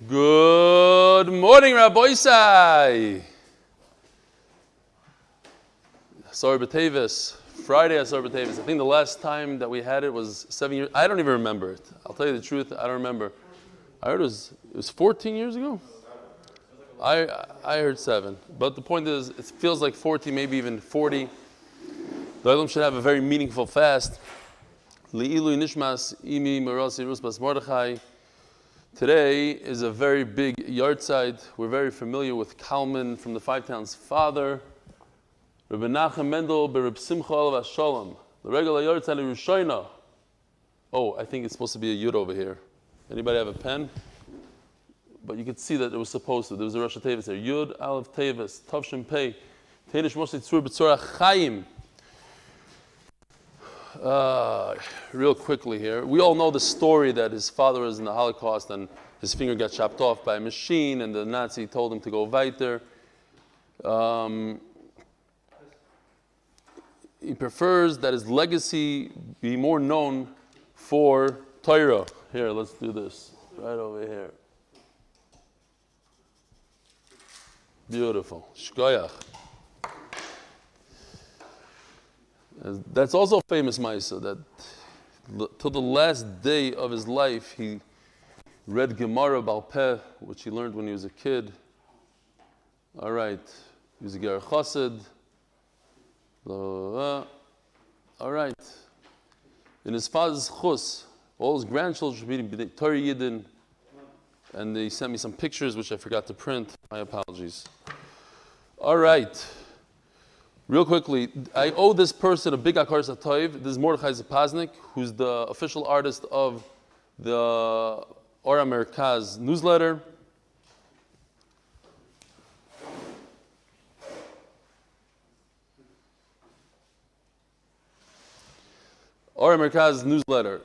Good morning, Rabbi Isai. Asar B'Tevis. Friday Asar B'Tevis. I think the last time that we had it was 7 years. I don't even remember it. I'll tell you the truth. I don't remember. I heard it was 14 years ago. I heard 7. But the point is, it feels like 14, maybe even 40. The Olam should have a very meaningful fast. Le'ilu nishmas imi merasi rusbas Mordechai. Today is a very big yahrzeit. We're very familiar with Kalman from the Five Towns' father, Rabbi Nachum Mendel Bereb Simcha Olav Shalom. The regular yahrzeit of Rishayna. Oh, I think it's supposed to be a yud over here. Anybody have a pen? But you could see that it was supposed to. There was a Rosh Tevis there. Yud Aleph Tevis Tav Shem Pei Teidish Moshe Tzur B'Tzorah Chaim. Real quickly here, we all know the story that his father was in the Holocaust and his finger got chopped off by a machine and the Nazi told him to go weiter. He prefers that his legacy be more known for Torah. Here, let's do this. Right over here. Beautiful. Shkoyach. That's also a famous Maisa, that till the last day of his life, he read Gemara Bal Peh, which he learned when he was a kid. All right. He was a Ger Chassid. All right. In his father's chus, all his grandchildren should be Torah Yidden. And they sent me some pictures, which I forgot to print. My apologies. All right. Real quickly, I owe this person a big Akar Satoiv. This is Mordechai Zapaznik, who's the official artist of the Ora Merkaz newsletter. Ora Merkaz newsletter.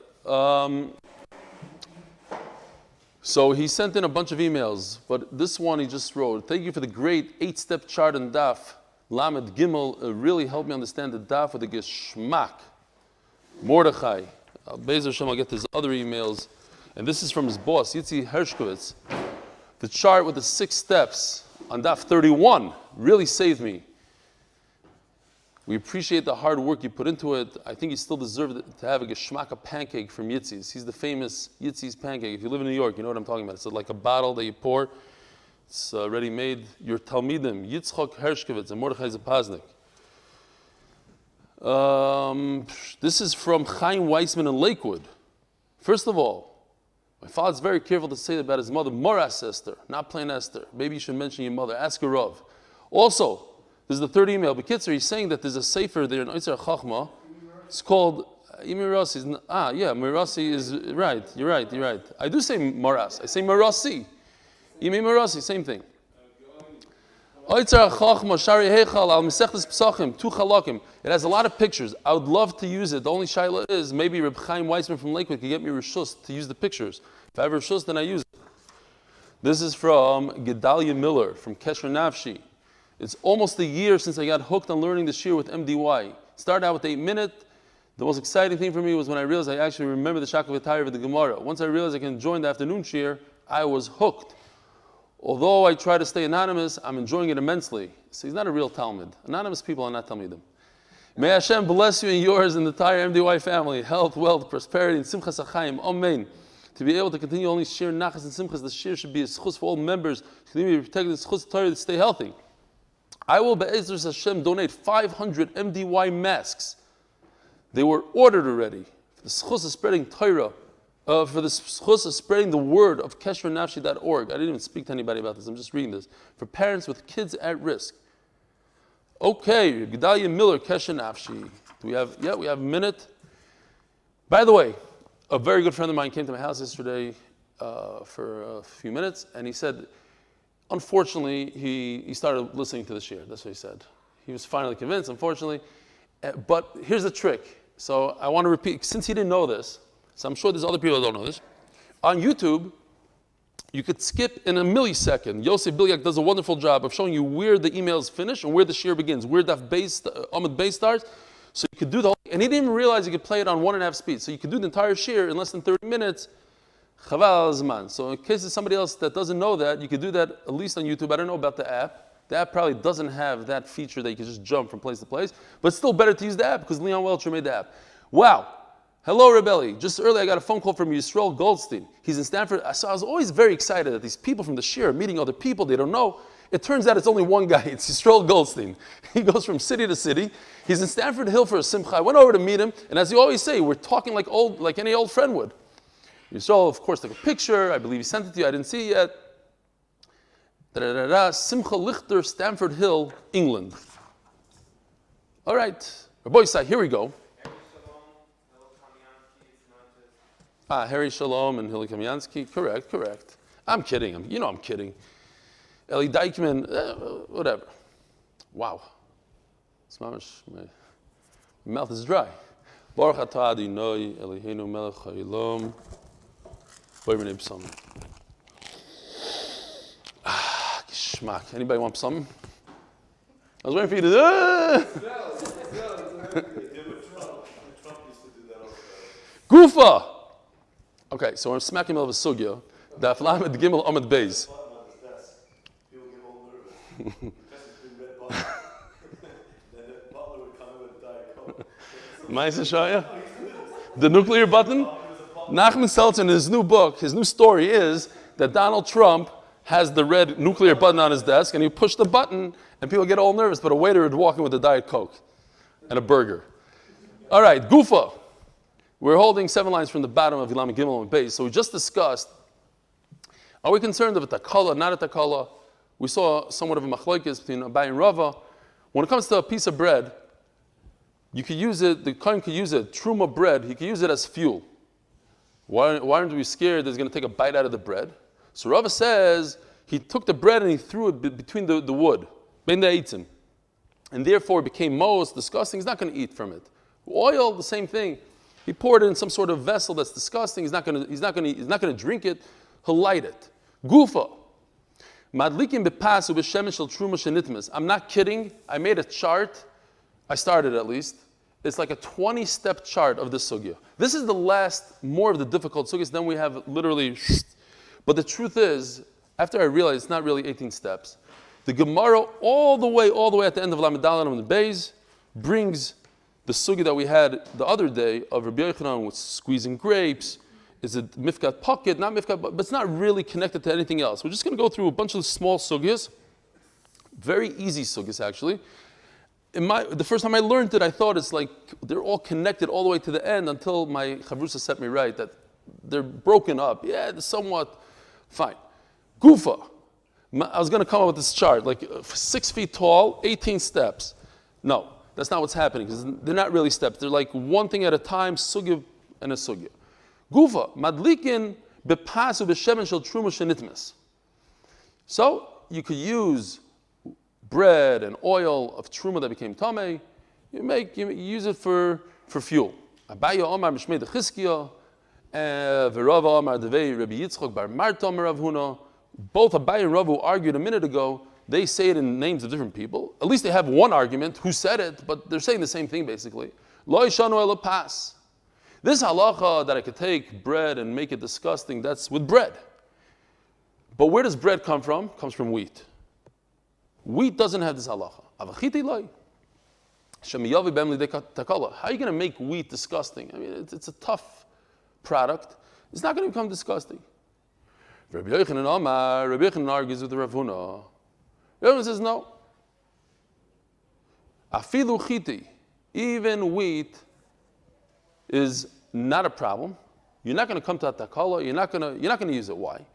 So he sent in a bunch of emails, but this one he just wrote, "Thank you for the great 8-step chart and Daf. Lamed Gimel really helped me understand the Daf with the Geschmack." Mordechai. Be'ez Hashem, I'll get his other emails. And this is from his boss, Yitzi Hershkovitz. The chart with the 6 steps on Daf 31 really saved me. We appreciate the hard work you put into it. I think you still deserve to have a Geschmack, a pancake from Yitzi's. He's the famous Yitzi's pancake. If you live in New York, you know what I'm talking about. It's like a bottle that you pour. It's ready-made. Your Talmidim, Yitzchok Hershkovitz and Mordechai Zapaznik. This is from Chaim Weissman in Lakewood. First of all, my father's very careful to say about his mother, Moras Esther, not plain Esther. Maybe you should mention your mother. Ask a Rav. Also, this is the third email. Bekitzer, he's saying that there's a sefer there in Oitzer Chachma. It's called Mirasi. Mirasi is right. You're right. I do say Moras. I say Mirasi. Yimi Merasi, same thing. It has a lot of pictures. I would love to use it. The only shaila is maybe Reb Chaim Weissman from Lakewood could get me reshus to use the pictures. If I have reshus, then I use it. This is from Gedalia Miller from Kesher Nafshi. It's almost a year since I got hooked on learning the shir with MDY. Started out with 8-minute. The most exciting thing for me was when I realized I actually remember the Shakav V'Tayr of the Gemara. Once I realized I can join the afternoon shir, I was hooked. Although I try to stay anonymous, I'm enjoying it immensely. So he's not a real Talmud. Anonymous people are not Talmidim. May Hashem bless you and yours and the entire MDY family. Health, wealth, prosperity, and simchas achayim. Amen. To be able to continue only shir nachas and simchas, the shir should be a schus for all members. To be protected, the schus Torah to stay healthy. I will, be'ezras Hashem, donate 500 MDY masks. They were ordered already. The schus is spreading Torah. For the schus of spreading the word of keshrnafshi.org. I didn't even speak to anybody about this. I'm just reading this. For parents with kids at risk. Okay, Gedalia Miller, Kesher Nafshi. We have a minute. By the way, a very good friend of mine came to my house yesterday for a few minutes, and he said, unfortunately, he started listening to the shir. That's what he said. He was finally convinced, unfortunately. But here's the trick. So I want to repeat, since he didn't know this, so I'm sure there's other people that don't know this. On YouTube, you could skip in a millisecond. Yosef Bilyak does a wonderful job of showing you where the emails finish and where the shir begins, where Daf Beis, Amud Beis starts. So you could do the whole, and he didn't even realize you could play it on 1.5 speed. So you could do the entire shir in less than 30 minutes. Chaval Zman. So in case there's somebody else that doesn't know that, you could do that at least on YouTube. I don't know about the app. The app probably doesn't have that feature that you can just jump from place to place. But it's still better to use the app because Leon Welcher made the app. Wow. Hello, Rebelli. Just earlier I got a phone call from Yisrael Goldstein. He's in Stanford. So I was always very excited that these people from the Shir are meeting other people they don't know. It turns out it's only one guy. It's Yisrael Goldstein. He goes from city to city. He's in Stanford Hill for a simcha. I went over to meet him, and as you always say, we're talking like any old friend would. Yisrael, of course, took a picture. I believe he sent it to you. I didn't see it yet. Simcha Lichter, Stanford Hill, England. All right. Rabbi Yisai, here we go. Harry Shalom and Hili Kamyansky. Correct. I'm kidding. You know I'm kidding. Eli Deichman, whatever. Wow. My mouth is dry. Baruch atah Adonai Eloheinu melech haolam. Boimei psalm. Geschmack. Anybody want something? I was waiting for you to Gufa! Okay, so I'm smacking him of a sugya. Daf Lamed Gimel Amud Beis. The nuclear button? Nachman Seltzer in his new book, his new story is that Donald Trump has the red nuclear button on his desk and he pushed the button and people get all nervous, but a waiter would walk in with a Diet Coke and a burger. All right, Gufa. We're holding 7 lines from the bottom of Ilam Gimel and Beis. So we just discussed, are we concerned of a takala, not a takala? We saw somewhat of a machlokes between Abai and Rava. When it comes to a piece of bread, you could use it, the kohen could use it, truma bread, he could use it as fuel. Why aren't we scared that he's going to take a bite out of the bread? So Rava says he took the bread and he threw it between the wood, ben the eitzim, and therefore it became most disgusting. He's not going to eat from it. Oil, the same thing. He poured it in some sort of vessel that's disgusting. He's not going to drink it. He'll light it. Gufa. Madlikim bepasu b'shemesh shel truma shenitmas. I'm not kidding. I made a chart. I started at least. It's like a 20-step chart of this sugya. This is the last, more of the difficult sugyas. Then we have literally. But the truth is, after I realized it's not really 18 steps, the Gemara all the way at the end of Lamed Dalet and Beis brings the sugya that we had the other day of Rabbi Yochanan with squeezing grapes. Is it mifkat pocket? Not mifkat, but it's not really connected to anything else. We're just going to go through a bunch of small sugyas, very easy sugyas actually. The first time I learned it, I thought it's like they're all connected all the way to the end until my chavrusa set me right that they're broken up. Yeah, they're somewhat fine. Gufa. I was going to come up with this chart, like 6 feet tall, 18 steps. No, that's not what's happening because they're not really steps. They're like one thing at a time, sugya and a sugya. Gufa, madlikin bepasu b'shemen shel truma shenitmes. So you could use bread and oil of truma that became tamei. You use it for fuel. Abaya Omar Mishmei de Chizkiya, V'Rava Omar Devei Rabbi Yitzchok Bar Marta Omar Rav Huna. Both Abai and Rav who argued a minute ago, they say it in names of different people. At least they have one argument who said it, but they're saying the same thing basically. Lo yishanu ela pas. This halacha that I could take bread and make it disgusting, that's with bread. But where does bread come from? It comes from wheat. Wheat doesn't have this halacha. Avachiti loy. Shemiyavi b'em lidei takala. How are you going to make wheat disgusting? I mean, it's a tough product. It's not going to become disgusting. Rabbi Yochanan argues with Rav Huna. Rav Huna says no. Afilu chiti, even wheat is not a problem. You're not going to come to takala. You're not going to use it. Why?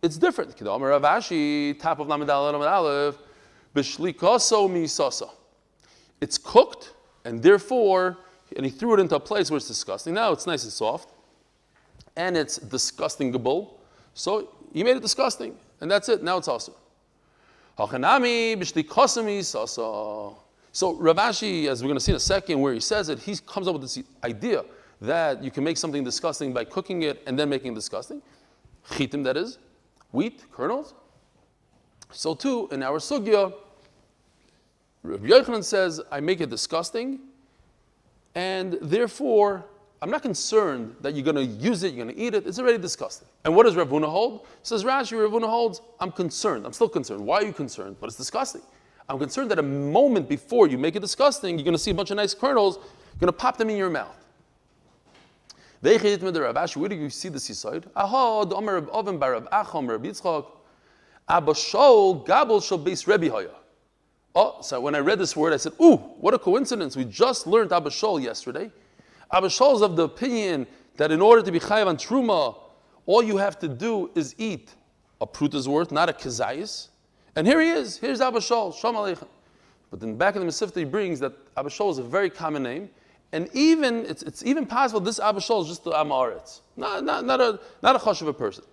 It's different. Kedamar Rav Ashi, top of Lamed Aleph, b'shlikaso misasa. It's cooked, and therefore, and he threw it into a place where it's disgusting. Now it's nice and soft, and it's disgustingable. So he made it disgusting, and that's it. Now it's also. Hachanami b'shlikaso misasa. So Rav Ashi, as we're going to see in a second, where he says it, he comes up with this idea that you can make something disgusting by cooking it and then making it disgusting. Chitim, that is. Wheat, kernels. So too, in our sugya, Rabbi Yochanan says, I make it disgusting, and therefore, I'm not concerned that you're going to use it, you're going to eat it. It's already disgusting. And what does Rav Huna hold? Says Rashi, Rav Huna holds, I'm concerned. I'm still concerned. Why are you concerned? But it's disgusting. I'm concerned that a moment before you make it disgusting, you're going to see a bunch of nice kernels, you're going to pop them in your mouth. Where do you see this aside? Oh, so when I read this word, I said, ooh, what a coincidence. We just learned Abba Shol yesterday. Abba Shol is of the opinion that in order to be chayav on truma, all you have to do is eat a pruta's worth, not a kezayis. And here he is. Here's Abba Shol. Shalom Aleichem. But then back in the Mesivta, he brings that Abba Shol is a very common name. And even, it's even possible this Abba Shol is just the Am Haaretz. Not a chashuv person.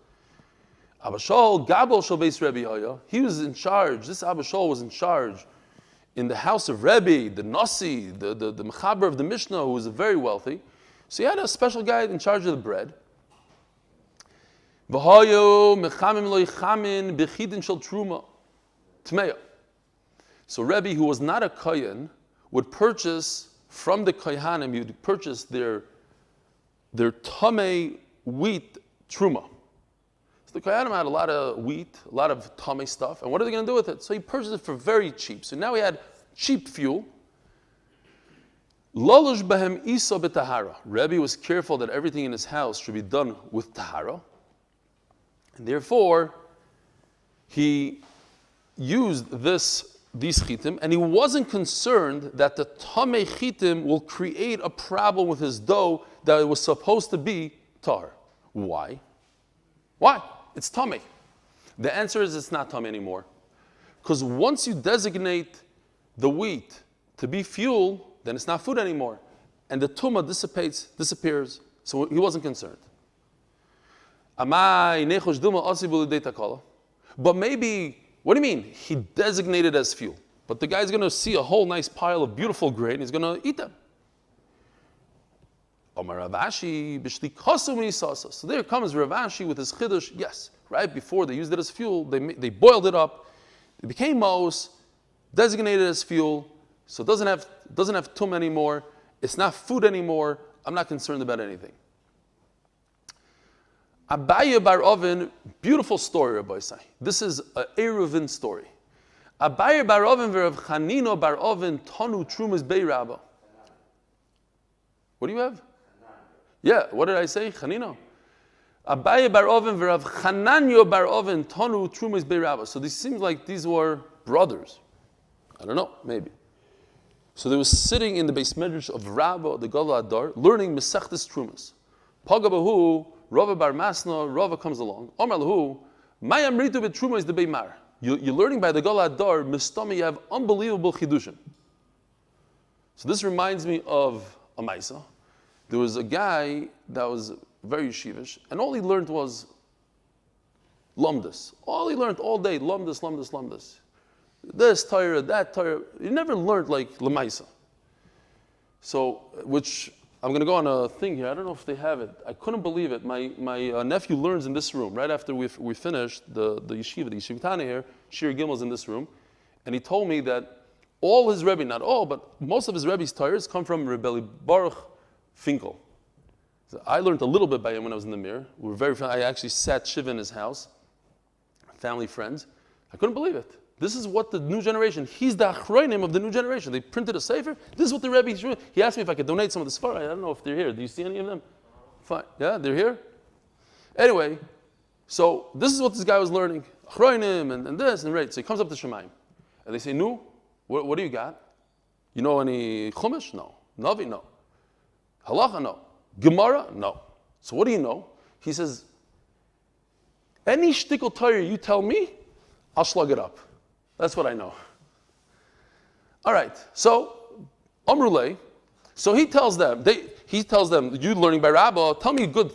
Abba Shol, Gabel Shol Beis Rebbe Hoya, he was in charge. This Abba Shol was in charge in the house of Rebbe, the Nasi, the Mechaber of the Mishnah, who was very wealthy. So he had a special guy in charge of the bread. So Rebbe, who was not a Kohen, would purchase from the Kohanim, he would purchase their Tamei wheat truma. So the Kohanim had a lot of wheat, a lot of Tamei stuff, and what are they going to do with it? So he purchased it for very cheap. So now he had cheap fuel. Lolush bahem isa betahara. Rebbe was careful that everything in his house should be done with tahara, and therefore he used these chitim, and he wasn't concerned that the tamei chitim will create a problem with his dough that it was supposed to be tahar. Why? Why? It's tamei. The answer is it's not tamei anymore. Because once you designate the wheat to be fuel, then it's not food anymore. And the tumah disappears. So he wasn't concerned. But maybe, what do you mean? He designated as fuel. But the guy's going to see a whole nice pile of beautiful grain. He's going to eat them. So there comes Rav Ashi with his chiddush. Yes, right before they used it as fuel, they boiled it up. It became mos, designated as fuel. So it doesn't have tum anymore. It's not food anymore. I'm not concerned about anything. Abaye bar Oven, beautiful story, Rabbi Say. This is an Eruvin story. Abaye bar Oven v'Rav Chanino bar Oven tonu trumas bei Rabba. What do you have? Yeah, what did I say? Chanino. Abaye bar Oven v'Rav Chananyo bar Oven tonu trumas bei Rabba. So this seems like these were brothers. I don't know, maybe. So they were sitting in the Beis Medrash of Rabba, the Gadol Adar, learning Mesechtes Trumas. Pagabahu, Rava bar Masna, Rava comes along. Omar lahu, Mayam Ritu bet Truma is the Beimar. You're learning by the Gadol Adar, Mistami, you have unbelievable chidushim. So this reminds me of a Maisa. There was a guy that was very yeshivish, and all he learned was lumdus. All he learned all day, lumdus. This Torah, that Torah. He never learned like Lamaisa. So, which, I'm going to go on a thing here. I don't know if they have it. I couldn't believe it. My nephew learns in this room. Right after we finished the yeshiva, the yeshivitana here, Shir Gimel's in this room. And he told me that all his Rebbe, not all, but most of his Rebbe's Torahs come from Rebbe Baruch Finkel. So I learned a little bit by him when I was in the Mir. We were very I actually sat Shiva in his house, family, friends. I couldn't believe it. This is what the new generation, he's the achronim of the new generation. They printed a sefer. This is what the Rebbe is doing. He asked me if I could donate some of the Sfarah. I don't know if they're here. Do you see any of them? Fine. Yeah, they're here? Anyway, so this is what this guy was learning. Achronim and this and right. So he comes up to Shemaim. And they say, "Nu, what do you got? You know any Chumash? No. Navi? No. Halacha? No. Gemara? No. So what do you know?" He says, "Any shtickle Torah you tell me, I'll slug it up. That's what I know." All right, so Amrulay, so he tells them, you learning by Rabbah, tell me a good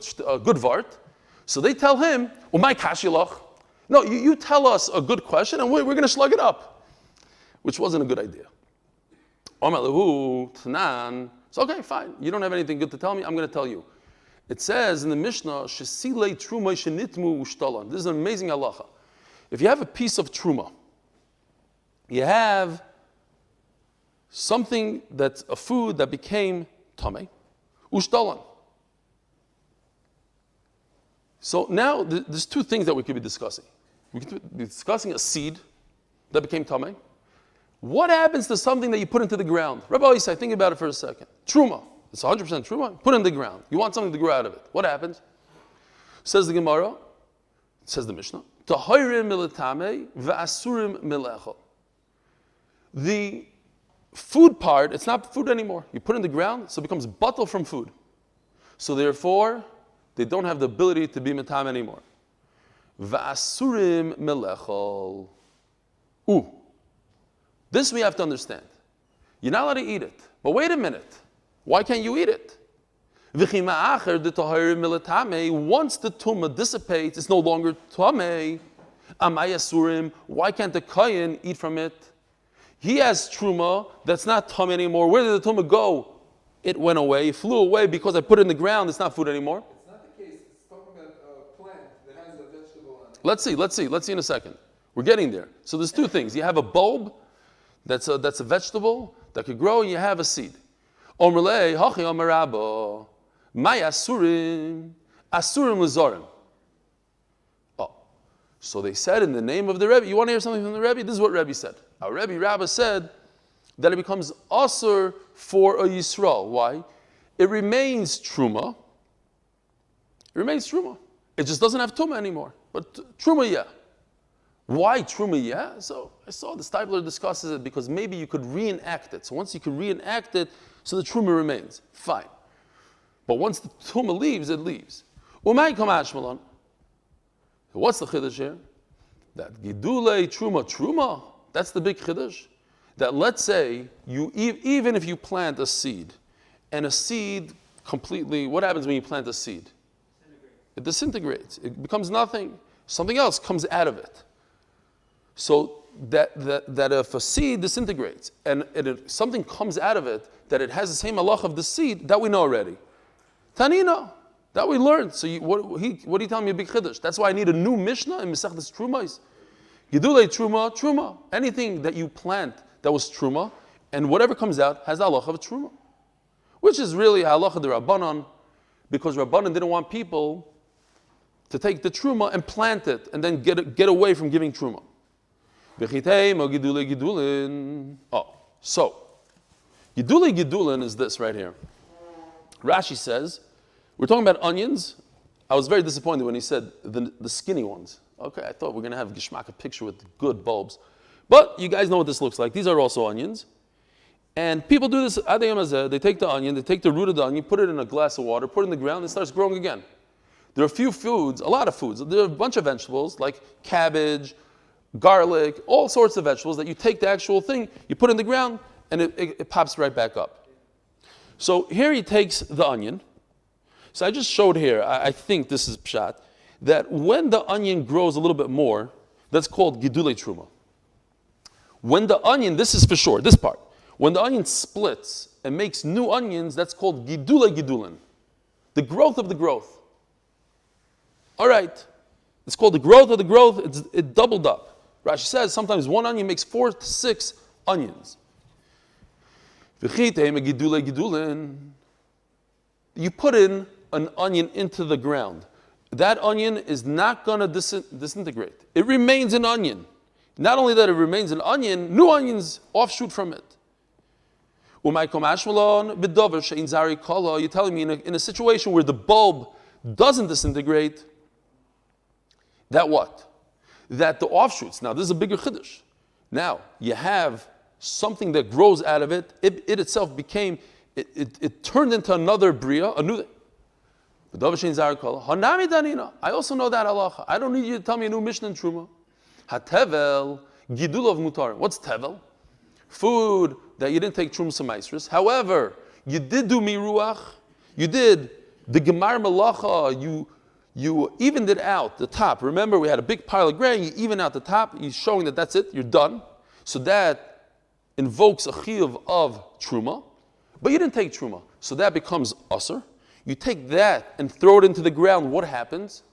vart. So they tell him, Umay kashilach. No, you tell us a good question and we're going to slug it up, which wasn't a good idea. Amalahu Tanan. So okay, fine. You don't have anything good to tell me. I'm going to tell you. It says in the Mishnah, Shesilei trumay shenitmu ushtalan. This is an amazing halacha. If you have a piece of truma, you have something that's a food that became tamei, ushtalan. So now there's two things that we could be discussing. We could be discussing a seed that became tamei. What happens to something that you put into the ground? Rabbi Yisai, think about it for a second. Truma. It's 100% truma. Put it in the ground. You want something to grow out of it. What happens? Says the Gemara, says the Mishnah, Tahirim milatame va'asurim milechel. The food part, it's not food anymore. You put it in the ground, so it becomes batal from food. So therefore, they don't have the ability to be metam anymore. Va'asurim milechel. Ooh. This we have to understand. You're not allowed to eat it. But wait a minute. Why can't you eat it? Once the tumah dissipates, it's no longer tamei. Why can't the kohen eat from it? He has truma that's not tamei anymore. Where did the tumah go? It went away. It flew away because I put it in the ground. It's not food anymore. It's not the case. It's talking about a plant that has a vegetable on it. Let's see in a second. We're getting there. So there's two things. You have a bulb that's a vegetable that could grow, and you have a seed. Omrlei hachi omerabo. My asurim lezorim. Oh, so they said in the name of the Rebbe. You want to hear something from the Rebbe? This is what Rebbe said. Our Rebbe Rabbah said that it becomes asur for a Yisrael. Why? It remains truma. It remains truma. It just doesn't have tumah anymore. But truma, yeah. Why truma, yeah? So I saw the Steipler discusses it because maybe you could reenact it. So once you could reenact it, so the truma remains. Fine. But once the tumah leaves, it leaves. What's the chiddush here? That gidulei truma, that's the big chiddush. That let's say, even if you plant a seed, and a seed completely, what happens when you plant a seed? It disintegrates. It becomes nothing. Something else comes out of it. So that if a seed disintegrates, and something comes out of it, that it has the same halach of the seed, that we know already. Tanina, that we learned. So what are you telling me, a big chiddush? That's why I need a new Mishnah in Mesechtes Trumais. Gidulei truma. Anything that you plant that was truma, and whatever comes out has the halacha of truma, which is really halacha de Rabbanan, because Rabbanan didn't want people to take the truma and plant it, and then get away from giving truma. Oh, so gidulei is this right here. Rashi says, we're talking about onions. I was very disappointed when he said the skinny ones. Okay, I thought we're going to have a picture with good bulbs. But you guys know what this looks like. These are also onions. And people do this, they take the onion, they take the root of the onion, put it in a glass of water, put it in the ground, and it starts growing again. There are a few foods, a lot of foods. There are a bunch of vegetables like cabbage, garlic, all sorts of vegetables that you take the actual thing, you put it in the ground, and it pops right back up. So here he takes the onion. So I just showed here, I think this is pshat, that when the onion grows a little bit more, that's called gidulei truma. When the onion, this is for sure, this part, when the onion splits and makes new onions, that's called gidulei gidulin, the growth of the growth. All right, it's called the growth of the growth, it doubled up. Rashi says sometimes one onion makes 4 to 6 onions. You put in an onion into the ground. That onion is not going to disintegrate. It remains an onion. Not only that it remains an onion, new onions offshoot from it. You're telling me in a situation where the bulb doesn't disintegrate, that what? That the offshoots, now this is a bigger chiddush. Now, you have something that grows out of it, it itself became, it turned into another bria, a new thing. I also know that halacha. I don't need you to tell me a new Mishnah in Truma. Hatevel, gidul of mutar. What's tevel? Food that you didn't take Truma Samaisris. However, you did do miruach, you did the gemar malacha, you evened it out, the top. Remember, we had a big pile of grain, you even out the top, you're showing that that's it, you're done. So that invokes a chiyuv of truma, but you didn't take truma. So that becomes usr. You take that and throw it into the ground, what happens?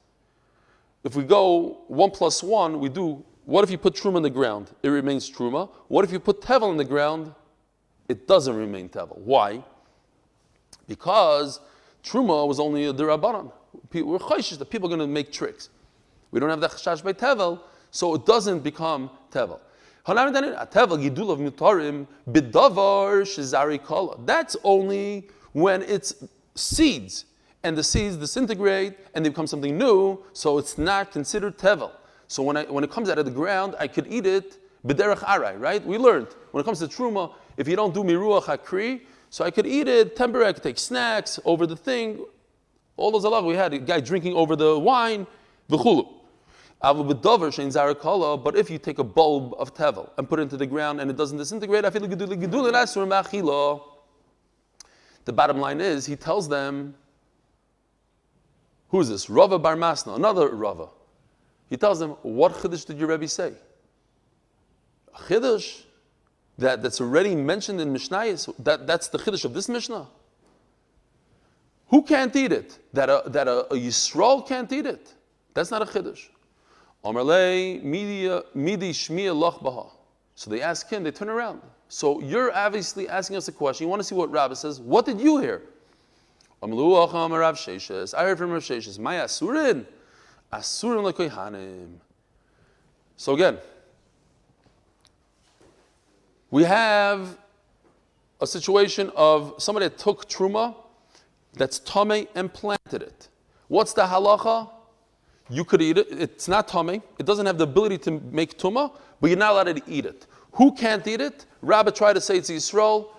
If we go 1 + 1, we do, what if you put truma in the ground? It remains truma. What if you put tevel in the ground? It doesn't remain tevel. Why? Because truma was only a derabanan. we're choishes that people are going to make tricks. We don't have the chashash by tevel, so it doesn't become tevel. That's only when it's seeds, and the seeds disintegrate and they become something new, so it's not considered tevel. So when it comes out of the ground, I could eat it b'derech arai, right? We learned when it comes to truma, if you don't do miruach hakri, so I could eat it temporary. I could take snacks over the thing. All those halacha we had, a guy drinking over the wine, v'chulu. But if you take a bulb of tevel and put it into the ground and it doesn't disintegrate, the bottom line is, he tells them, who is this? Rava Bar Masna, another Rava. He tells them, what chiddush did your Rebbe say? A chiddush that's already mentioned in Mishnayos, that's the chiddush of this Mishnah. Who can't eat it? That a Yisrael can't eat it? That's not a chiddush. So they ask him, they turn around. So you're obviously asking us a question. You want to see what Rabbi says. What did you hear? I heard from Rav Sheshes. My asurin lekohanim. So again, we have a situation of somebody that took truma that's tamei and planted it. What's the halacha? You could eat it. It's not tamei. It doesn't have the ability to make tuma, but you're not allowed to eat it. Who can't eat it? Rabbi tried to say it's Yisrael.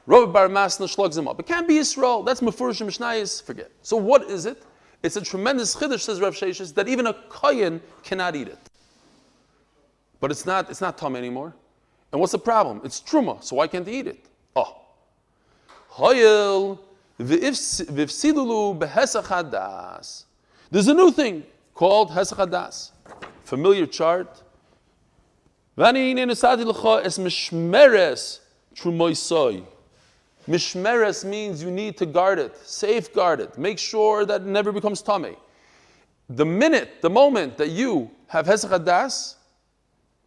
Rabbi Bar Masna shlugs him up. It can't be Yisrael. That's Mefurish and Mishnayos. Forget. So what is it? It's a tremendous chiddush, says Rav Sheshes, that even a kohen cannot eat it. But it's not tamei anymore. And what's the problem? It's truma. So why can't they eat it? Oh, hoyel v'ifsilulu behesach hadas. There's a new thing called Hesach Hadas. Familiar chart. Mishmeres means you need to guard it, safeguard it, make sure that it never becomes tamei. The moment that you have Hesach Hadas,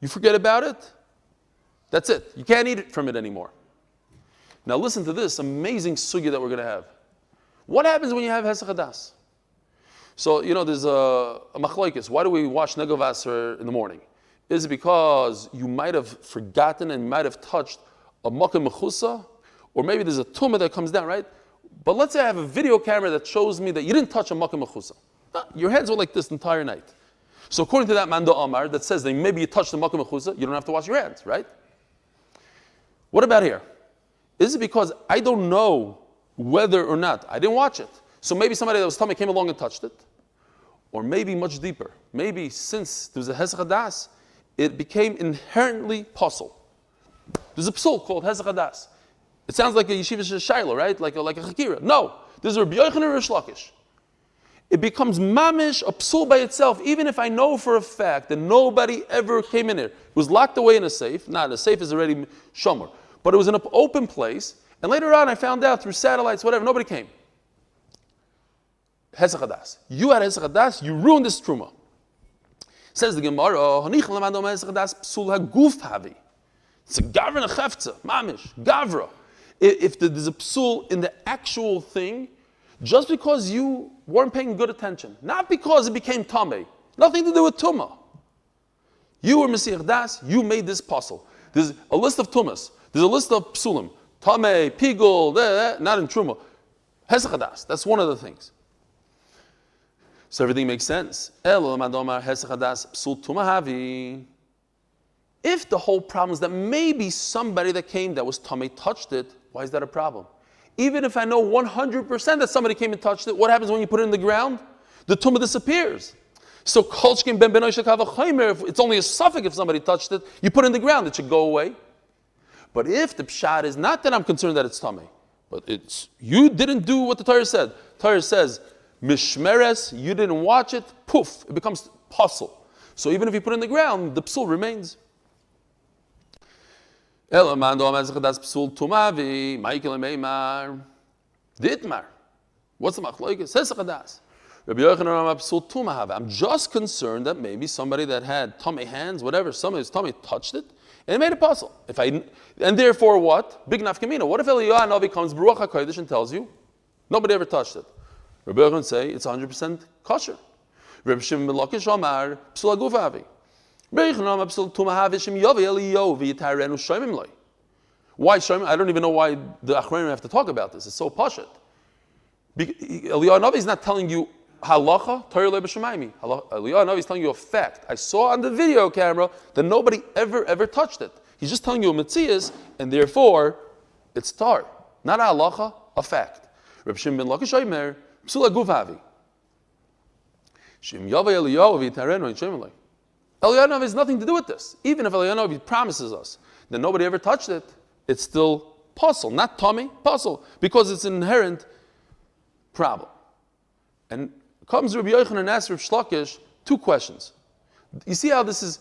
you forget about it, that's it. You can't eat it from it anymore. Now listen to this amazing sugya that we're going to have. What happens when you have Hesach Hadas? So, there's a machlokes. Why do we wash negovasser in the morning? Is it because you might have forgotten and might have touched a makom mechusa? Or maybe there's a tumah that comes down, right? But let's say I have a video camera that shows me that you didn't touch a makom mechusa. Your hands were like this the entire night. So according to that Manda Amar that says that maybe you touched the makom mechusa, you don't have to wash your hands, right? What about here? Is it because I don't know whether or not I didn't watch it? So maybe somebody that was tummy came along and touched it. Or maybe much deeper. Maybe since there was a Hesach Hadas, it became inherently pasul. There's a psul called Hesach Hadas. It sounds like a yeshiva shayla, right? Like a chakira. No, there's a Rabbi Yochanan or Rish Lakish. It becomes mamish, a psul by itself, even if I know for a fact that nobody ever came in there. It was locked away in a safe. The safe is already shomer. But it was in an open place. And later on I found out through satellites, whatever, nobody came. Hesach Hadas. You had Hesach Hadas, you ruined this truma. Says the Gemara, it's a gavra nechefza, mamish, gavra. If there's a psul in the actual thing, just because you weren't paying good attention, not because it became tamei, nothing to do with tumah. You were Mesiach Das, you made this pasul. There's a list of tumas, there's a list of psulim, tamei, pigul, not in truma. Hesach Hadas, that's one of the things. So everything makes sense. If the whole problem is that maybe somebody that came that was tamei touched it, why is that a problem? Even if I know 100% that somebody came and touched it, what happens when you put it in the ground? The tumah disappears. So it's only a suffix if somebody touched it, you put it in the ground, it should go away. But if the pshat is not that I'm concerned that it's tamei, but it's you didn't do what the Torah said. Torah says, Mishmeres, you didn't watch it, poof, it becomes pasul. So even if you put it in the ground, the psul remains. What's the machlokes? I'm just concerned that maybe somebody that had tummy hands, whatever, somebody's tummy touched it, and it made a pasul. And therefore what? Big nafkamina. What if Eliyahu Navi comes, Baruch HaKodesh, and tells you, nobody ever touched it? Rabbi Yochanan say it's 100% kosher. Rabbi Shimon ben Lakish Amar psul aguf havi. Rabbi Yochanan psul tuma havi shem yavi eliyahu v'yitarenu shoymim loi. Why shoymim? I don't even know why the Achronim have to talk about this. It's so pashut. Eliyahu Navi is not telling you halacha, Torah le b'shemayim. Eliyahu Navi is telling you a fact. I saw on the video camera that nobody ever touched it. He's just telling you a metzias, and therefore it's tar, not a halacha, a fact. Reb Shimon ben Lakish Omer psul aguf havi. Shem yavei Eliyahu v'yitarenu in Shem Eloi. Eliyahu Navi has nothing to do with this. Even if Eliyahu Navi promises us that nobody ever touched it, it's still puzzle, not tummy, puzzle, because it's an inherent problem. And comes Rabbi Yochanan and asks Reb Shlakish two questions. You see how this is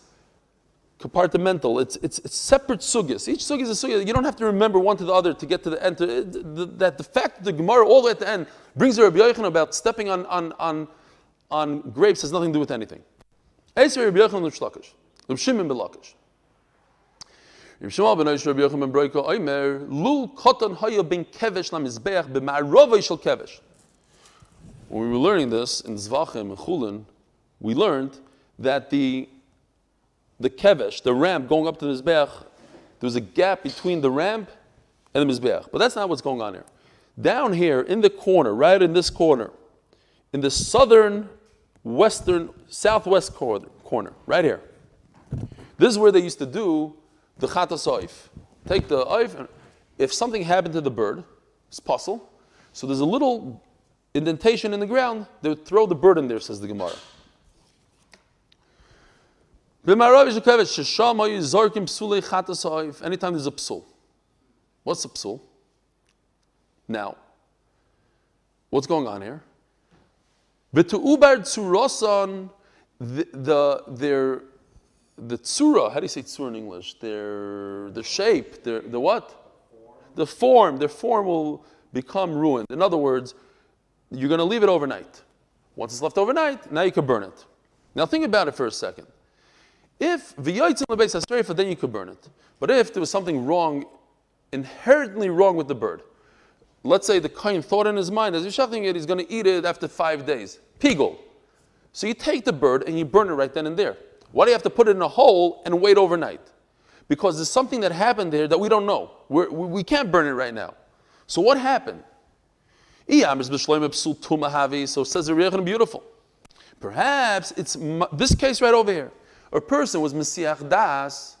compartmental? It's separate sugyas. Each sugyas is a sugyas. You don't have to remember one to the other to get to the end. That the fact that the Gemara all the way at the end brings Rabbi Yochanan about stepping on grapes has nothing to do with anything. Eisei Rabbi Yochanan Reb Shlakish, Reb Shimon ben Lakish. Reb Shimon ben Lakish Rabbi Yochanan ben Broika Omer Lul Koton Haya ben Kevesh LaMizbeach b'Ma'arovei Shel Kevesh. When we were learning this in Zvachim and Chulin, we learned that the kevesh, the ramp going up to the Mizbeach, there was a gap between the ramp and the Mizbeach. But that's not what's going on here. Down here in the corner, right in this corner, in the southwest corner, right here. This is where they used to do the chatas oif. Take the oif, and if something happened to the bird, it's puzzle. So there's a little indentation in the ground, they would throw the bird in there, says the Gemara. Anytime there's a psul. What's a psul? Now, what's going on here? The tzura, how do you say tzura in English? The shape, the what? The form. Their form will become ruined. In other words, you're going to leave it overnight. Once it's left overnight, now you can burn it. Now think about it for a second. If v'yotzin lebeis hasreifa, then you could burn it. But if there was something wrong, inherently wrong with the bird, let's say the kohen thought in his mind, as he's shechting it, he's going to eat it after 5 days. Pigul. So you take the bird and you burn it right then and there. Why do you have to put it in a hole and wait overnight? Because there's something that happened there that we don't know. We can't burn it right now. So what happened? So says the Rebbe, beautiful. Perhaps it's this case right over here. A person was Mesiach Das,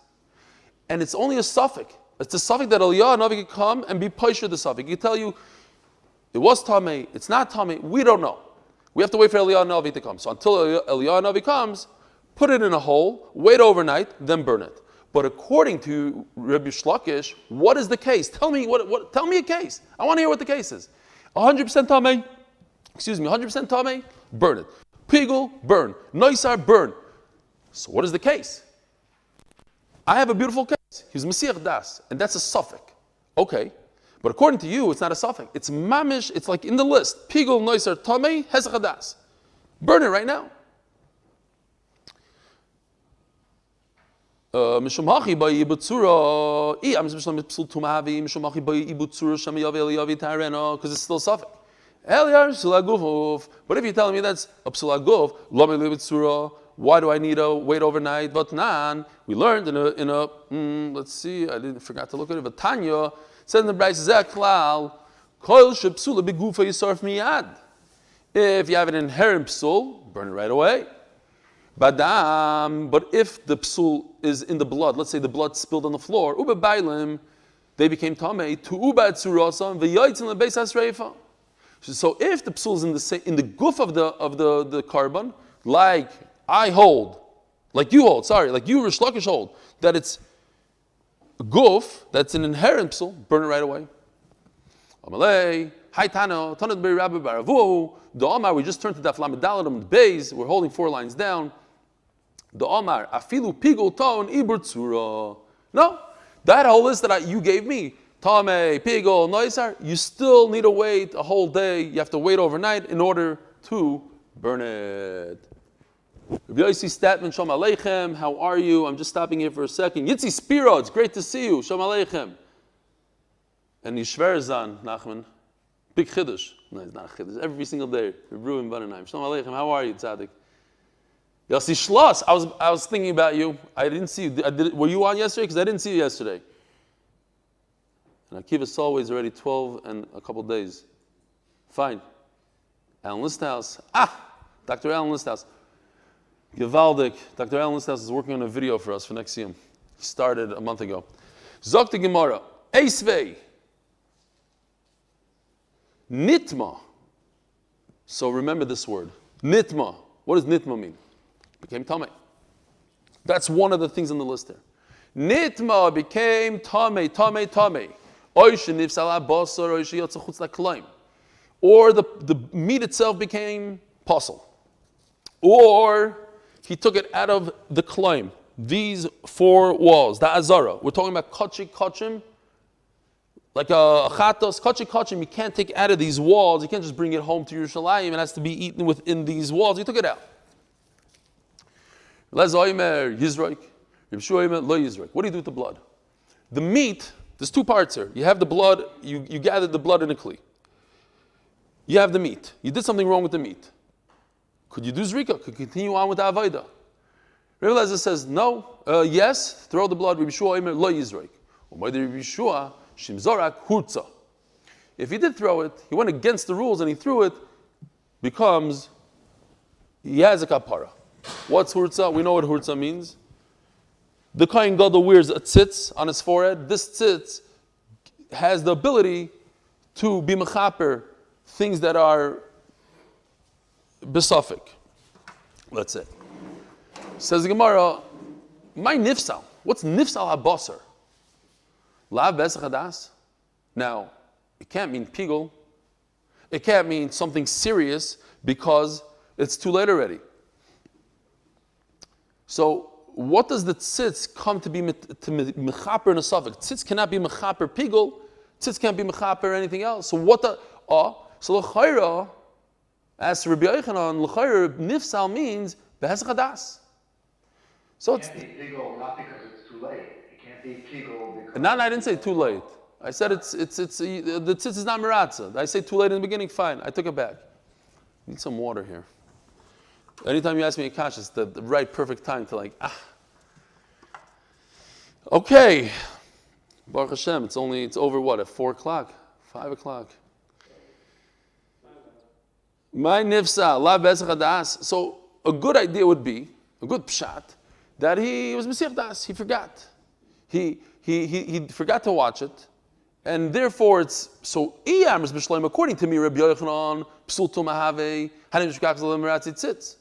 and it's only a suffix. It's a suffix that Eliyahu Navi could come and be Paisha the suffix. He could tell you, it was Tameh, it's not Tameh, we don't know. We have to wait for Eliyahu Navi to come. So until Eliyahu Navi comes, put it in a hole, wait overnight, then burn it. But according to Rabbi Shlakish, what is the case? Tell me tell me a case. I want to hear what the case is. 100% Tameh, 100% Tameh, burn it. Pigul, burn. Noisar, burn. So what is the case? I have a beautiful case. He's Mesiach Das, and that's a suffix. Okay. But according to you, it's not a suffix. It's mamish, it's like in the list. Pigul, Noisar, Tameh, Hezach Das. Burn it right now. Because it's still suffix. But if you're telling me that's a psul aguf, why do I need to wait overnight? We learned in a let's see, I forgot to look at it. But Tanya said in the Bryce Zeklal, if you have an inherent psul, burn it right away. But if the psul is in the blood, let's say the blood spilled on the floor, they became tamei to uba tzurasam v'yotzin lebeis hasreifa. So if the psul is in the guf of the carbon, like you Rish Lakish hold, that it's a guf, that's an inherent psul, burn it right away. Amalei, hi Tano, Tanat Beri Rabbi Baravu, the Omar, we just turned to Daf Amud Beis, we're holding 4 lines down. The Omar, afilu pigul ton ibur tzura. No, that whole list that you gave me, Tameh, Pigul, Noisar, you still need to wait a whole day. You have to wait overnight in order to burn it. Rabbi Yossi Statman, Shalom Aleichem, how are you? I'm just stopping here for a second. Yitzi Spiro, it's great to see you. Shalom Aleichem. And Yishverzan, Nachman. Big chiddush. No, it's not a chiddush. Every single day. Ruben Bananheim. Shalom Aleichem. How are you, Tzaddik? Yossi Schloss. I was thinking about you. I didn't see you. Were you on yesterday? Because I didn't see you yesterday. And Akiva Solway is already 12 and a couple days. Fine. Alan Listhouse. Dr. Alan Listhouse. Gewaldig. Dr. Alan Listhouse is working on a video for us for next year. He started a month ago. Zok the Gemara. Eisvei. Nitma. So remember this word. Nitma. What does nitma mean? Became tamei. That's one of the things on the list there. Nitma became tamei. Or the meat itself became pasul. Or he took it out of the klaim. These four walls, the azara. We're talking about kachim. Like a chatos, kachim, you can't take out of these walls. You can't just bring it home to Yerushalayim. It has to be eaten within these walls. He took it out. What do you do with the blood? The meat, there's two parts here. You have the blood, you gathered the blood in a kli. You have the meat. You did something wrong with the meat. Could you do zrika? Could you continue on with the avodah? Rabbi Elazar says, no, yes, throw the blood. Rabbi Shua Omer lo yizrek. Rabbi Shua shimzorak hurtza. If he did throw it, he went against the rules and he threw it, he has a kapara. What's hurtza? We know what hurtza means. The Kohen Gadol wears a tzitz on his forehead. This tzitz has the ability to be mechaper things that are besafik. Let's say. Says the Gemara, my nifsal. What's nifsal habasar? Lav besachadas. Now, it can't mean pigul. It can't mean something serious because it's too late already. So, what does the tzitz come to be mechaper in a suffix? Tzitz cannot be mechaper pigul. Tzitz can't be mechaper anything else. So what the so l'chayra, as Rabbi Yochanan, l'chayra nifsal means behesachadas. So it can't be pigul not because it's too late. It can't be pigul because. No, I didn't say too late. I said the tzitz is not miratza. I say too late in the beginning. Fine, I took it back. I need some water here. Anytime you ask me a kasha, it's the right perfect time to Okay. Baruch Hashem, it's over what, at 4 o'clock? 5 o'clock. My nifsa, la bezachadas. So a good idea would be, a good pshat, that he was Mesiach Das, he forgot. He forgot to watch it, and therefore it's, so iyamers b'shleim, according to me, Rabbi Yochanan, psul tumahave, hanim shkach zalem ratzit tzitz.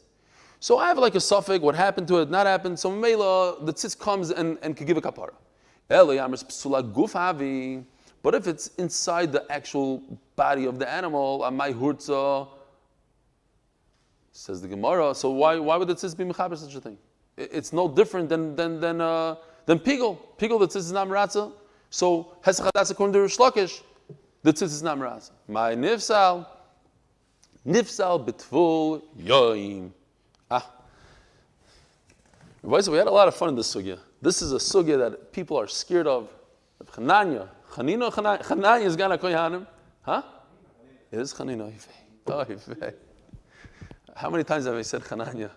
So I have like a suffix, what happened to it, not happened. So Mela, the tzitz comes and can give a kapara. But if it's inside the actual body of the animal, amai hurtza, says the Gemara. So why would the tzitz be mechaber such a thing? It's no different than pigul. Pigul, the tzitz is not meratza. So hesachadas according to Rish Lakish, the tzitz is not meratza. My nifsal b'tvul yoim. We had a lot of fun in this sugya. This is a sugya that people are scared of. Chananya is gana koyanim. Huh? It is Chanina. How many times have I said Chananya?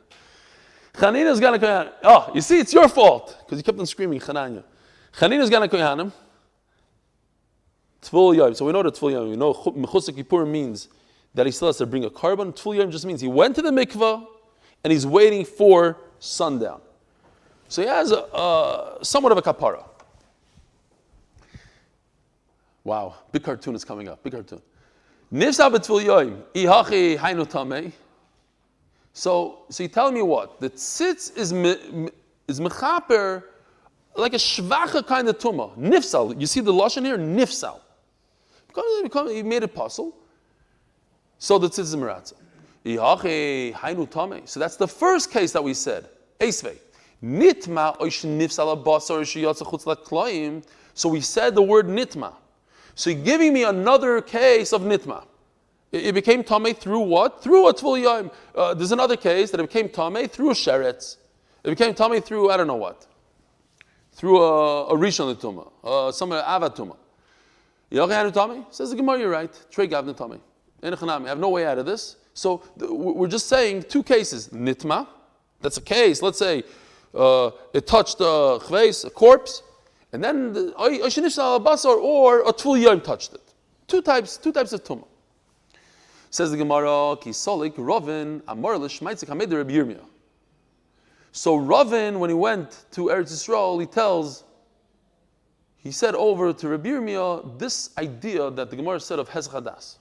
Chanina is gana koyanim. Oh, you see, it's your fault because you kept on screaming Chananya. Chanina is gana koyanim. Tvul yom. So we know that Tvul yom. We know Mechusar Kippur means that he still has to bring a carbon. Tvul yom just means he went to the mikvah and he's waiting for sundown. So he has somewhat of a kapara. Wow, big cartoon is coming up. Big cartoon. Nifsa b'tvul yoim ihachi hainu tamei. So you're telling me what? The tzitz is mechaper like a shvacha kind of tumah. Nifsal. You see the lashon here? Nifsal. Because he made it puzzle. So the tzitz is meratza. Ihachi hainu tamei. So that's the first case that we said. Eisvei. Nitma oish nifsal abasar sheyatsa chutz laklaim. So we said the word nitma. So you're giving me another case of nitma. It became tamei through what? Through a tvul yom. There's another case that it became tamei through a sheretz. It became tamei through I don't know what. Through a rishon l'tuma, some avatuma. Says the Gemara, you're right. Trey Gavna Tami. I have no way out of this. So we're just saying two cases. Nitma, that's a case. Let's say it touched a corpse, and then Oishinish al-Basar or a Tvul Yom touched it. Two types of tumah. Says the Gemara, Ki Solik Ravin Amar Lishmaitzik Hamed Rabbi Yirmiyah. So Ravin, when he went to Eretz Yisrael, he said over to Rabbi Yirmiyah this idea that the Gemara said of Hezch Hadas.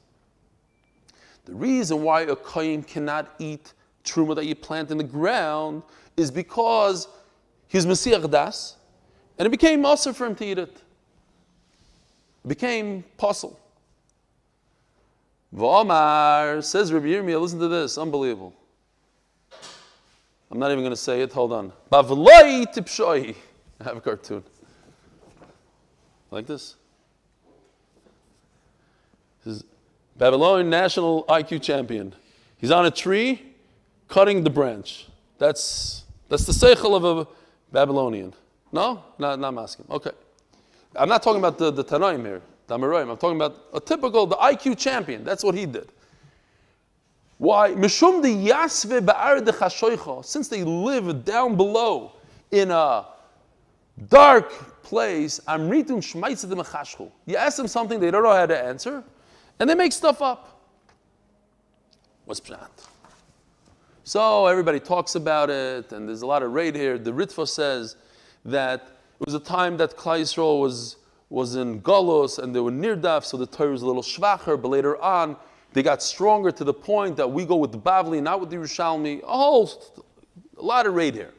The reason why a kohen cannot eat truma that you plant in the ground is because he was Mesiach Das, and it became asur for him to eat it. It became possible. V'omar, says Rabbi Yirmiyah, listen to this, unbelievable. I'm not even going to say it, hold on. Bavloi tipshoi. I have a cartoon. Like this. This is Babylonian national IQ champion. He's on a tree, cutting the branch. That's the seichel of a Babylonian. No? Not asking. Okay. I'm not talking about the Tanoim here, the Amoraim. I'm talking about the IQ champion. That's what he did. Why? Mishum de yasve ba'ar de chashoicha. Since they live down below in a dark place, amritun shmaitze de mechashchu. You ask them something they don't know how to answer, and they make stuff up. What's pshat? So everybody talks about it, and there's a lot of raid here. The Ritva says that it was a time that Klal Yisrael was in Galus, and they were nirdaf, so the Torah was a little schwacher, but later on, they got stronger to the point that we go with the Bavli, not with the Yerushalmi. A lot of raid here.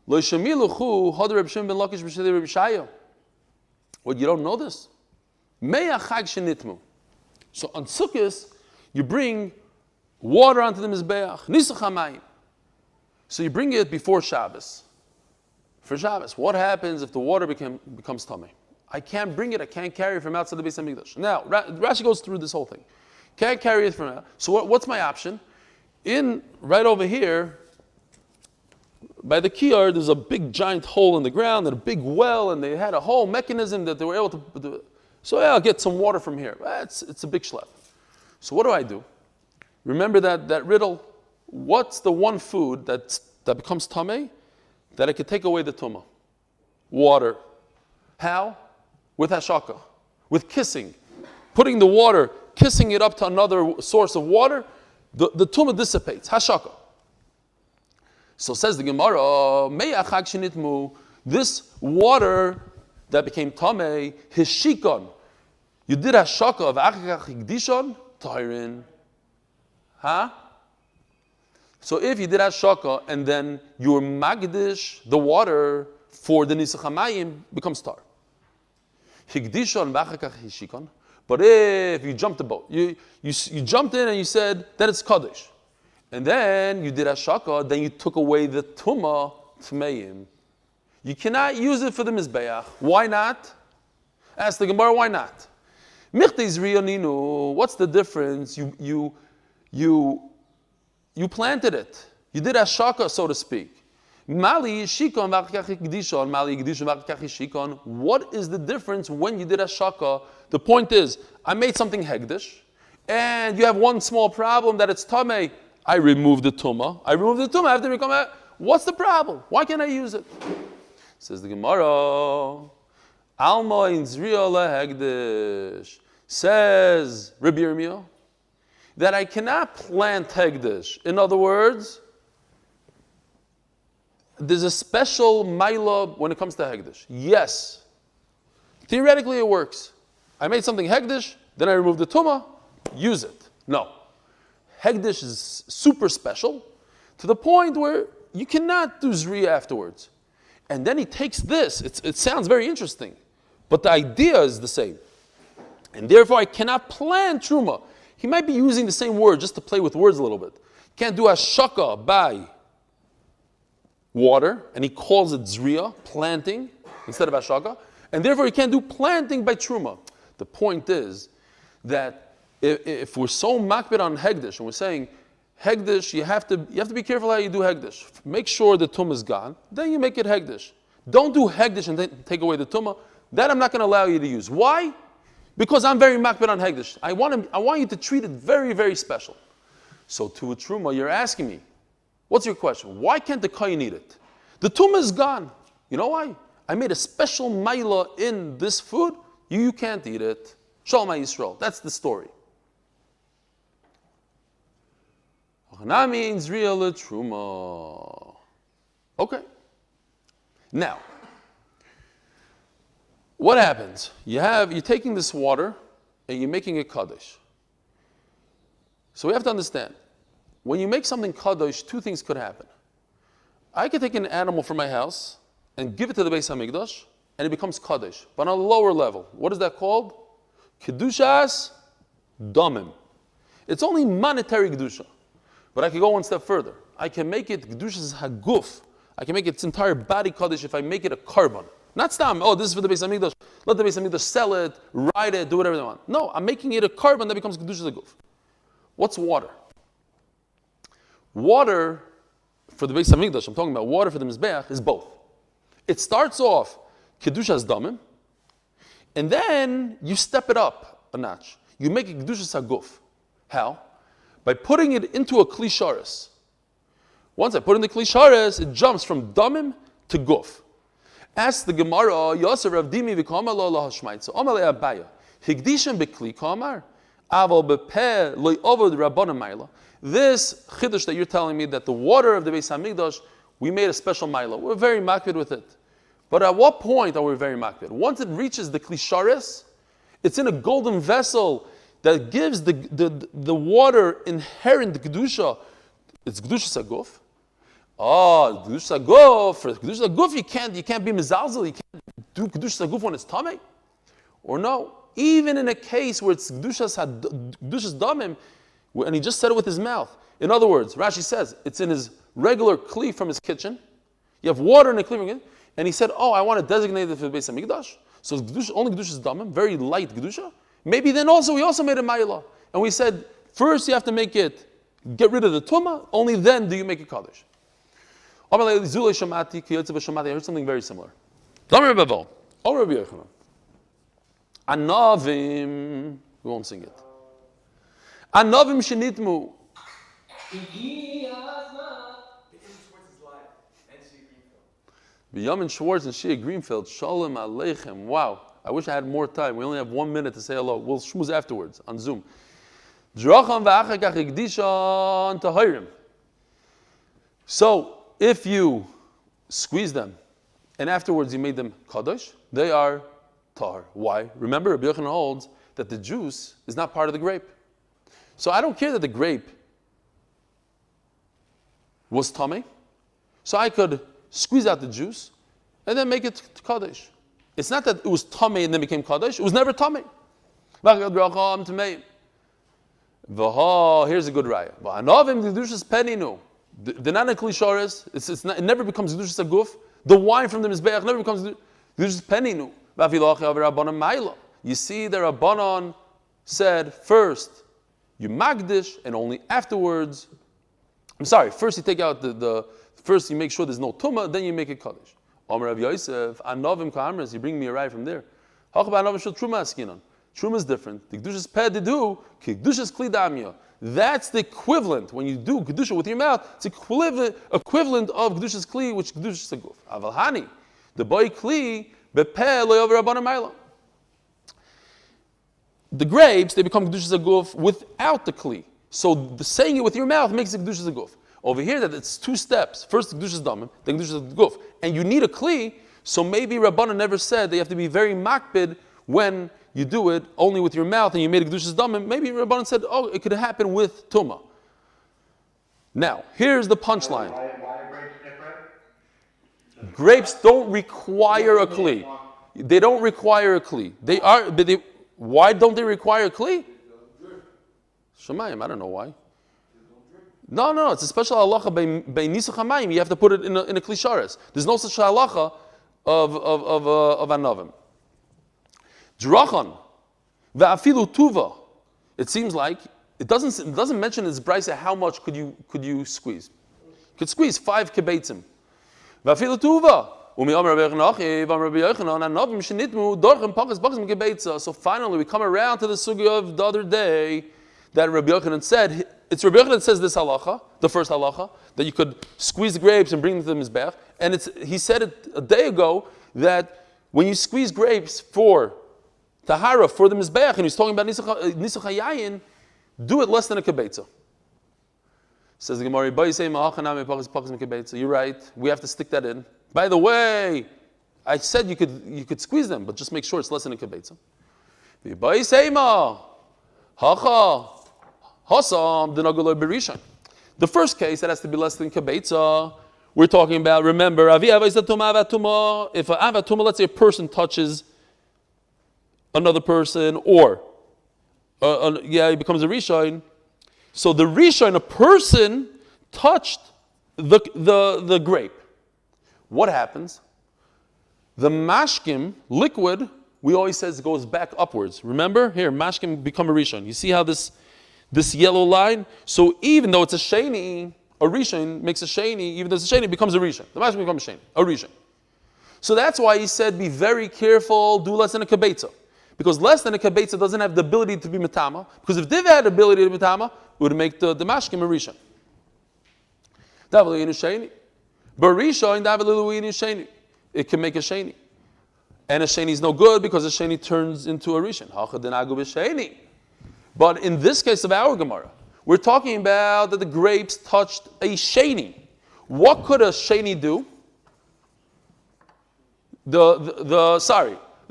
What, you don't know this? So on Sukkot, you bring water onto the Mizbeach. So you bring it before Shabbos. For Shabbos, what happens if the water becomes tummy? I can't bring it, I can't carry it from outside the Beis HaMikdash. Now, Rashi goes through this whole thing. Can't carry it from out. So what's my option? Right over here, by the kiyar, there's a big giant hole in the ground and a big well, and they had a whole mechanism that they were able to do. So I'll get some water from here. It's a big schlep. So what do? Remember that riddle? What's the one food that becomes tameh that I could take away the tumah? Water. How? With hashaka, with kissing, putting the water, kissing it up to another source of water, the tumah dissipates. Hashaka. So says the Gemara, this water that became tameh, hishikon. You did hashaka of achikach higdishon, tahirin. So if you did hashaka and then you were magdish the water for the nisach hamayim, becomes tar. Higdishon v'achikach hishikon. But if you jumped the boat, you jumped in and you said, then it's Kaddish. And then you did Hashaka, then you took away the Tumah Tmeim. You cannot use it for the Mizbeach. Why not? Ask the Gemara, why not? Michteiz Riyoninu, what's the difference? You planted it. You did Hashaka, so to speak. Mali Shikon v'achikach higdishon, Mali Higdishon v'achikach hishikon. What is the difference when you did Hashaka? The point is, I made something hegdish, and you have one small problem that it's tameh. I removed the tumah. I have to become a. What's the problem? Why can't I use it? Says the Gemara. Alma in Zriya lehegdish. Says Rabbi Yirmiyah that I cannot plant hegdish. In other words, there's a special maila when it comes to hegdish. Yes, theoretically it works. I made something hegdish, then I removed the tumah, use it. No. Hegdish is super special to the point where you cannot do zriya afterwards. And then he takes this. It sounds very interesting, but the idea is the same. And therefore I cannot plant truma. He might be using the same word just to play with words a little bit. Can't do hashaka by water, and he calls it zriya, planting, instead of hashaka. And therefore he can't do planting by truma. The point is that if we're so makbid on hegdish, and we're saying hegdish, you have to be careful how you do hegdish. Make sure the tumah is gone, then you make it hegdish. Don't do hegdish and then take away the tumah. That I'm not going to allow you to use. Why? Because I'm very makbid on hegdish. I want you to treat it very, very special. So to a truma, you're asking me, what's your question? Why can't the kohen eat it? The tumah is gone. You know why? I made a special maila in this food. You can't eat it. Shalom Yisrael. That's the story. That means real truma. Okay. Now, what happens? You're taking this water and you're making it kaddish. So we have to understand, when you make something kaddish, two things could happen. I could take an animal from my house and give it to the Beis Hamikdash, and it becomes kaddish, but on a lower level. What is that called? Kedushas damim. It's only monetary kedusha. But I could go one step further. I can make it kedushas haguf. I can make its entire body kaddish if I make it a carbon. Not stam, this is for the Beis Hamikdash. Let the Beis Hamikdash sell it, ride it, do whatever they want. No, I'm making it a carbon that becomes kedushas haguf. What's water? Water for the Beis Hamikdash, I'm talking about water for the Mizbeach, is both. It starts off kedushas damim, and then you step it up a notch. You make it kedushas haguf. How? By putting it into a kli sharis. Once I put in the kli sharis, it jumps from damim to guf. Ask the Gemara, Yosef Rav Dimi v'kamar lo lahashmaitza. Amalei Abaya. Higdishem bekli kamar. Aval bepeh loy ovod rabbanim maila. This chiddush that you're telling me that the water of the Beis Hamikdash, we made a special maila. We're very makbid with it. But at what point are we very makbid? Once it reaches the kli sharis, it's in a golden vessel that gives the water inherent kedusha. It's kedusha saguf. Kedusha saguf. For kedusha saguf, you can't be mizalzel. You can't do kedusha saguf when it's tamei. Or no, even in a case where it's kedusha's damim, and he just said it with his mouth. In other words, Rashi says it's in his regular kli from his kitchen. You have water in a kli from his kitchen, and he said, I want to designate it for the Beis Hamikdash. So it's only kedusha's damim, very light kedusha. Maybe then we also made a maila. And we said, first you have to get rid of the tumah, only then do you make a kaddish. I heard something very similar. Anavim, we won't sing it. Anavim shenitmu. Yamin Schwartz and Shia Greenfield, Shalom Aleichem. Wow. I wish I had more time. We only have 1 minute to say hello. We'll schmooze afterwards on Zoom. So, if you squeeze them and afterwards you made them kaddish, they are tar. Why? Remember, Rabbi Yochanan holds that the juice is not part of the grape. So I don't care that the grape was tamei. So I could squeeze out the juice and then make it kaddish. It's not that it was tamei and then became kaddish. It was never tamei. Here's a good raya. They're not a klisharis. It never becomes kedushas haguf. The wine from the mizbeach never becomes kedushas peninu. You see, the Rabbanon said first you magdish and only afterwards. First you take out first you make sure there's no tumah, then you make it kaddish. Omer Rav Yosef, Anovim Ka'amras, you bring me a ride from there. Truma is different. The kedushas pedidu, kedushas kli damya. That's the equivalent. When you do kedusha with your mouth, it's equivalent of kedushas kli, which kedushas saguf. Avalhani, the boy kli bepeh lo yover rabbanim ma'ila. The grapes, they become kedushas saguf without the kli. So saying it with your mouth makes it kedushas saguf. Over here, that it's 2 steps. First, the kedushas damim, then kedushas saguf, and you need a kli. So maybe Rabbanan never said that you have to be very makbid when you do it only with your mouth and you made a kedushas damim. Maybe Rabbanan said, it could happen with tumah. Now, here's the punchline. Why are grapes different? Grapes don't require a kli. They don't require a kli. Why don't they require a kli? Shemayim, I don't know why. No, it's a special halacha by Nisuch HaMayim. You have to put it in a kli sharis. There's no such halacha of anavim. Drachan, va'afilu tuva. It seems like it doesn't mention in its brisa how much could you squeeze. You could squeeze 5 kibbetzim. Va'afilu tuva So finally, we come around to the sugya of the other day that Rabbi Yochanan said. It's Rabbi Yochanan that says this halacha, the first halacha, that you could squeeze the grapes and bring them to the mizbeach. And he said it a day ago that when you squeeze grapes for tahara, for the mizbeach, and he's talking about nisuch hayayin, do it less than a kibetza. Says the Gemara, you're right, we have to stick that in. By the way, I said you could squeeze them, but just make sure it's less than a kibetza. The first case, that has to be less than kibetza. We're talking about, remember, if let's say a person touches another person, or he becomes a rishon. So the rishon, a person touched the grape. What happens? The mashkim, liquid, we always says goes back upwards. Remember? Here, mashkim become a rishon. You see how this yellow line? So even though it's a sheni, a rishon makes a sheni, even though it's a sheni, it becomes a rishon. The mashkim becomes a sheni, a rishon. So that's why he said, be very careful, do less than a kibetza. Because less than a kibetza doesn't have the ability to be metama. Because if Div had the ability to be metama, it would make the mashkim a rishon. It can make a sheni. And a sheni is no good because a sheni turns into a rishon. But in this case of our Gemara, we're talking about that the grapes touched a sheni. What could a sheni do? The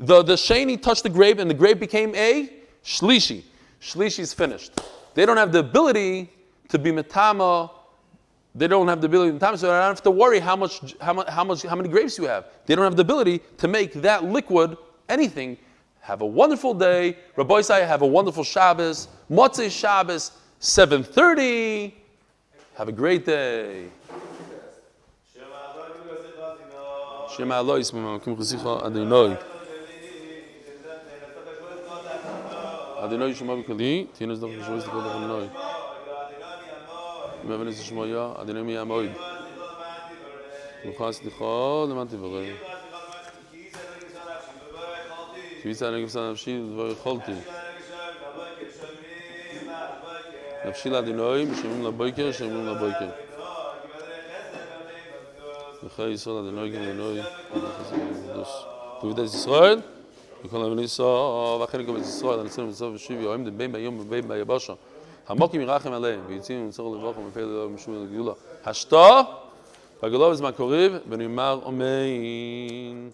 sheni touched the grape and the grape became a shlishi. Shlishi is finished. They don't have the ability to be metama. They don't have the ability to be metama, so I don't have to worry how many grapes you have. They don't have the ability to make that liquid anything. Have a wonderful day. Rabbi Isai, have a wonderful Shabbos. Motzei Shabbos, 7:30. Have a great day. Shema Eloi, Yismim Kim Chesicha Adonai. Adonai Shema B'Kali, Tinas Dov Yishuos T'Kol Adonai. Meven Es Shmoya, Adonai Mi Amoid. Luchas Tichol, Leman Tivarei. Shvitza Negev Sa Nafshi, Dvar Yicholti. Nafshi L'Adonai, Mishemim L'Boiker, Shemim L'Boiker. L'chai Yisrael Adonai Gem Adonai, Tuvidas Yisrael, וכל הבני ישראל, ואחרי גם את ישראל, הנצרים וצריך ושיב, יוהם בין ביום ובין ביבשה. המוקים ירחם עליהם, ויוצאים ומצריך לברך ומפעל אלוהו ומשום לגאולה. השתה, בגאולה בזמן קריב, ונאמר אמן.